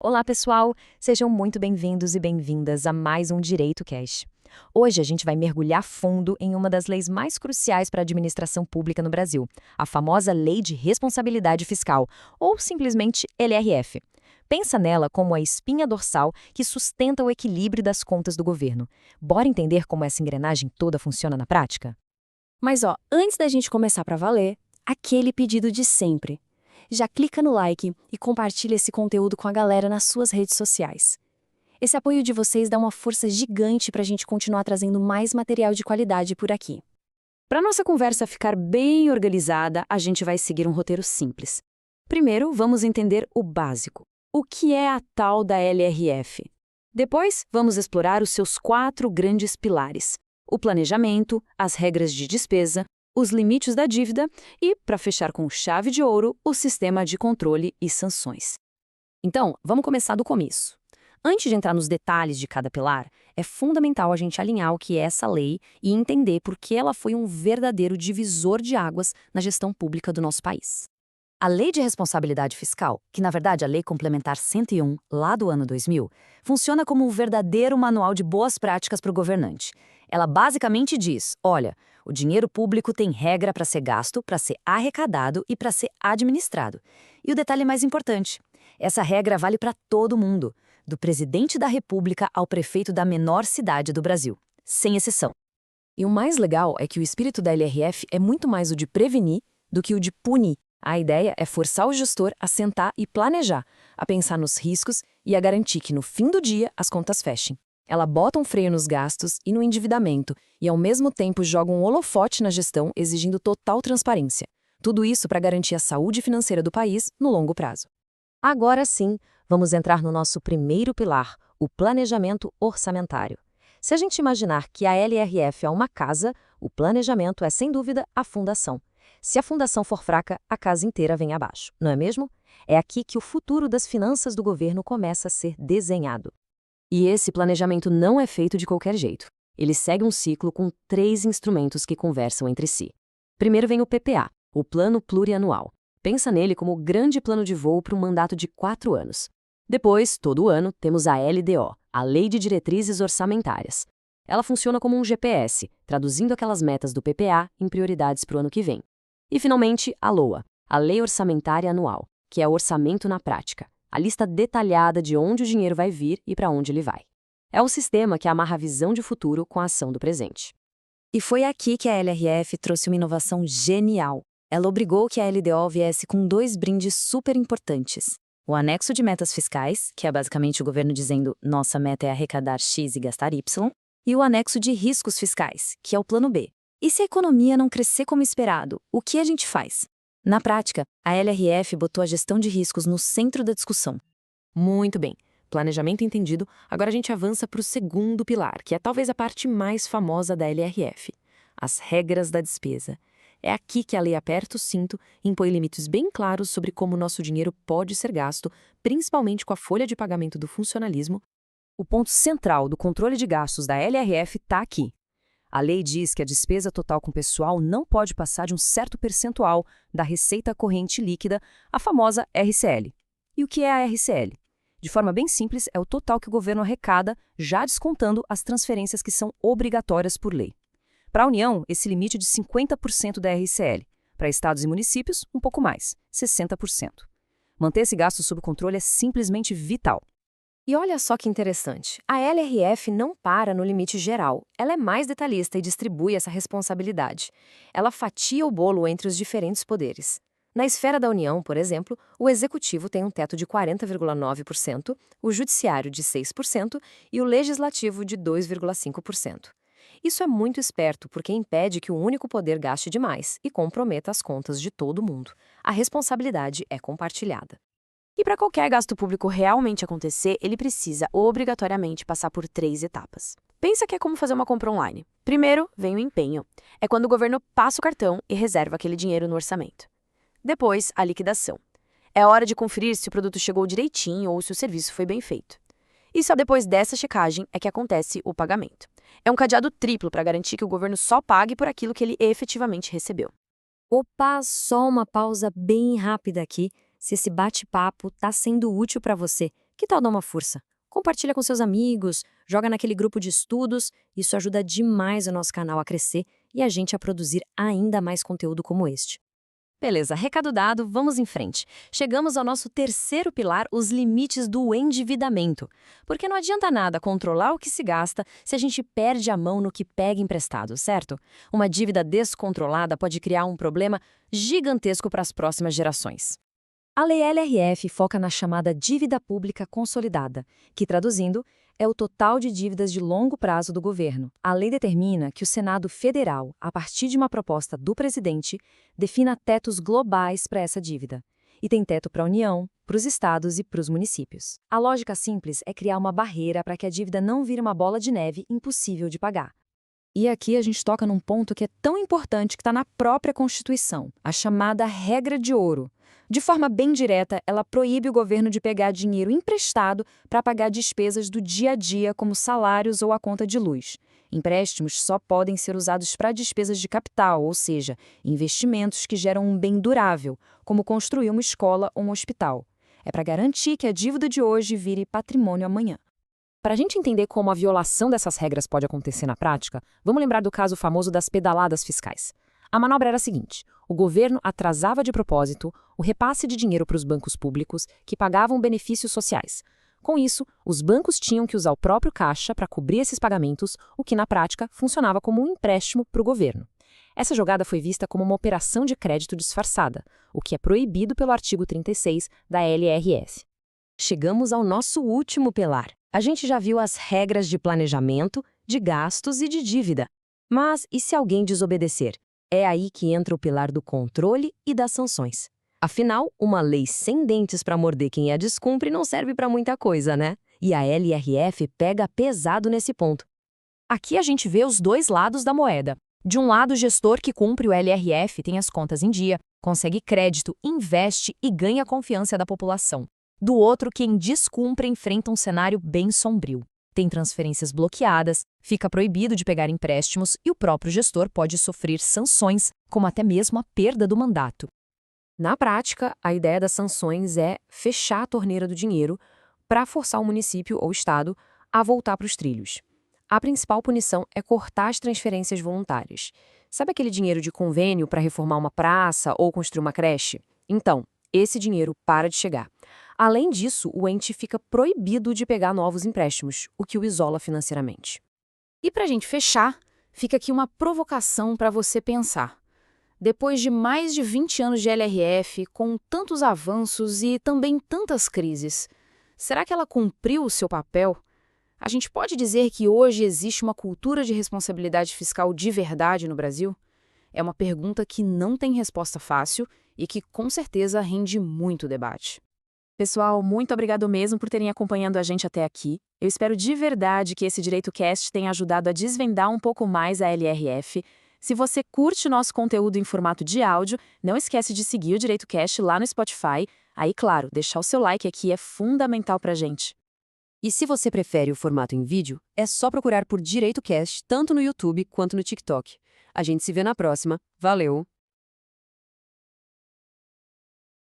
Olá, pessoal! Sejam muito bem-vindos e bem-vindas a mais um Direito Cash. Hoje a gente vai mergulhar fundo em uma das leis mais cruciais para a administração pública no Brasil, a famosa Lei de Responsabilidade Fiscal, ou simplesmente LRF. Pensa nela como a espinha dorsal que sustenta o equilíbrio das contas do governo. Bora entender como essa engrenagem toda funciona na prática? Mas antes da gente começar para valer, aquele pedido de sempre. Já clica no like e compartilha esse conteúdo com a galera nas suas redes sociais. Esse apoio de vocês dá uma força gigante para a gente continuar trazendo mais material de qualidade por aqui. Para nossa conversa ficar bem organizada, a gente vai seguir um roteiro simples. Primeiro, vamos entender o básico. O que é a tal da LRF? Depois, vamos explorar os seus 4 grandes pilares: o planejamento, as regras de despesa, os limites da dívida e, para fechar com chave de ouro, o sistema de controle e sanções. Então, vamos começar do começo. Antes de entrar nos detalhes de cada pilar, é fundamental a gente alinhar o que é essa lei e entender por que ela foi um verdadeiro divisor de águas na gestão pública do nosso país. A Lei de Responsabilidade Fiscal, que na verdade é a Lei Complementar 101, lá do ano 2000, funciona como um verdadeiro manual de boas práticas para o governante. Ela basicamente diz, olha, o dinheiro público tem regra para ser gasto, para ser arrecadado e para ser administrado. E o detalhe mais importante, essa regra vale para todo mundo, do presidente da República ao prefeito da menor cidade do Brasil, sem exceção. E o mais legal é que o espírito da LRF é muito mais o de prevenir do que o de punir. A ideia é forçar o gestor a sentar e planejar, a pensar nos riscos e a garantir que no fim do dia as contas fechem. Ela bota um freio nos gastos e no endividamento e ao mesmo tempo joga um holofote na gestão exigindo total transparência. Tudo isso para garantir a saúde financeira do país no longo prazo. Agora sim, vamos entrar no nosso primeiro pilar, o planejamento orçamentário. Se a gente imaginar que a LRF é uma casa, o planejamento é, sem dúvida, a fundação. Se a fundação for fraca, a casa inteira vem abaixo, não é mesmo? É aqui que o futuro das finanças do governo começa a ser desenhado. E esse planejamento não é feito de qualquer jeito. Ele segue um ciclo com 3 instrumentos que conversam entre si. Primeiro vem o PPA, o Plano Plurianual. Pensa nele como o grande plano de voo para um mandato de 4 anos. Depois, todo ano, temos a LDO, a Lei de Diretrizes Orçamentárias. Ela funciona como um GPS, traduzindo aquelas metas do PPA em prioridades para o ano que vem. E, finalmente, a LOA, a Lei Orçamentária Anual, que é o orçamento na prática, a lista detalhada de onde o dinheiro vai vir e para onde ele vai. É um sistema que amarra a visão de futuro com a ação do presente. E foi aqui que a LRF trouxe uma inovação genial. Ela obrigou que a LDO viesse com 2 brindes super importantes. O anexo de metas fiscais, que é basicamente o governo dizendo nossa meta é arrecadar X e gastar Y, e o anexo de riscos fiscais, que é o plano B. E se a economia não crescer como esperado, o que a gente faz? Na prática, a LRF botou a gestão de riscos no centro da discussão. Muito bem, planejamento entendido, agora a gente avança para o segundo pilar, que é talvez a parte mais famosa da LRF, as regras da despesa. É aqui que a lei aperta o cinto e impõe limites bem claros sobre como o nosso dinheiro pode ser gasto, principalmente com a folha de pagamento do funcionalismo. O ponto central do controle de gastos da LRF está aqui. A lei diz que a despesa total com pessoal não pode passar de um certo percentual da receita corrente líquida, a famosa RCL. E o que é a RCL? De forma bem simples, é o total que o governo arrecada, já descontando as transferências que são obrigatórias por lei. Para a União, esse limite é de 50% da RCL. Para estados e municípios, um pouco mais, 60%. Manter esse gasto sob controle é simplesmente vital. E olha só que interessante, a LRF não para no limite geral, ela é mais detalhista e distribui essa responsabilidade. Ela fatia o bolo entre os diferentes poderes. Na esfera da União, por exemplo, o Executivo tem um teto de 40,9%, o Judiciário de 6% e o Legislativo de 2,5%. Isso é muito esperto porque impede que o único poder gaste demais e comprometa as contas de todo mundo. A responsabilidade é compartilhada. E para qualquer gasto público realmente acontecer, ele precisa obrigatoriamente passar por 3 etapas. Pensa que é como fazer uma compra online. Primeiro, vem o empenho. É quando o governo passa o cartão e reserva aquele dinheiro no orçamento. Depois, a liquidação. É hora de conferir se o produto chegou direitinho ou se o serviço foi bem feito. E só depois dessa checagem é que acontece o pagamento. É um cadeado triplo para garantir que o governo só pague por aquilo que ele efetivamente recebeu. Opa, só uma pausa bem rápida aqui. Se esse bate-papo está sendo útil para você, Que tal dar uma força? Compartilha com seus amigos, joga naquele grupo de estudos, isso ajuda demais o nosso canal a crescer e a gente a produzir ainda mais conteúdo como este. Beleza, recado dado, vamos em frente. Chegamos ao nosso terceiro pilar, os limites do endividamento. Porque não adianta nada controlar o que se gasta se a gente perde a mão no que pega emprestado, certo? Uma dívida descontrolada pode criar um problema gigantesco para as próximas gerações. A Lei LRF foca na chamada dívida pública consolidada, que, traduzindo, é o total de dívidas de longo prazo do governo. A lei determina que o Senado Federal, a partir de uma proposta do presidente, defina tetos globais para essa dívida. E tem teto para a União, para os estados e para os municípios. A lógica simples é criar uma barreira para que a dívida não vire uma bola de neve impossível de pagar. E aqui a gente toca num ponto que é tão importante que está na própria Constituição, a chamada regra de ouro. De forma bem direta, ela proíbe o governo de pegar dinheiro emprestado para pagar despesas do dia a dia, como salários ou a conta de luz. Empréstimos só podem ser usados para despesas de capital, ou seja, investimentos que geram um bem durável, como construir uma escola ou um hospital. É para garantir que a dívida de hoje vire patrimônio amanhã. Para a gente entender como a violação dessas regras pode acontecer na prática, vamos lembrar do caso famoso das pedaladas fiscais. A manobra era a seguinte: o governo atrasava de propósito o repasse de dinheiro para os bancos públicos que pagavam benefícios sociais. Com isso, os bancos tinham que usar o próprio caixa para cobrir esses pagamentos, o que na prática funcionava como um empréstimo para o governo. Essa jogada foi vista como uma operação de crédito disfarçada, o que é proibido pelo artigo 36 da LRF. Chegamos ao nosso último pilar. A gente já viu as regras de planejamento, de gastos e de dívida. Mas e se alguém desobedecer? É aí que entra o pilar do controle e das sanções. Afinal, uma lei sem dentes para morder quem a descumpre não serve para muita coisa, né? E a LRF pega pesado nesse ponto. Aqui a gente vê os dois lados da moeda. De um lado, o gestor que cumpre o LRF tem as contas em dia, consegue crédito, investe e ganha a confiança da população. Do outro, quem descumpre enfrenta um cenário bem sombrio. Tem transferências bloqueadas, fica proibido de pegar empréstimos e o próprio gestor pode sofrer sanções, como até mesmo a perda do mandato. Na prática, a ideia das sanções é fechar a torneira do dinheiro para forçar o município ou estado a voltar para os trilhos. A principal punição é cortar as transferências voluntárias. Sabe aquele dinheiro de convênio para reformar uma praça ou construir uma creche? Então, esse dinheiro para de chegar. Além disso, o ente fica proibido de pegar novos empréstimos, o que o isola financeiramente. E para a gente fechar, fica aqui uma provocação para você pensar. Depois de mais de 20 anos de LRF, com tantos avanços e também tantas crises, será que ela cumpriu o seu papel? A gente pode dizer que hoje existe uma cultura de responsabilidade fiscal de verdade no Brasil? É uma pergunta que não tem resposta fácil e que com certeza rende muito debate. Pessoal, muito obrigado mesmo por terem acompanhado a gente até aqui. Eu espero de verdade que esse DireitoCast tenha ajudado a desvendar um pouco mais a LRF. Se você curte nosso conteúdo em formato de áudio, não esquece de seguir o DireitoCast lá no Spotify. Aí, claro, deixar o seu like aqui é fundamental pra gente. E se você prefere o formato em vídeo, é só procurar por DireitoCast tanto no YouTube quanto no TikTok. A gente se vê na próxima. Valeu!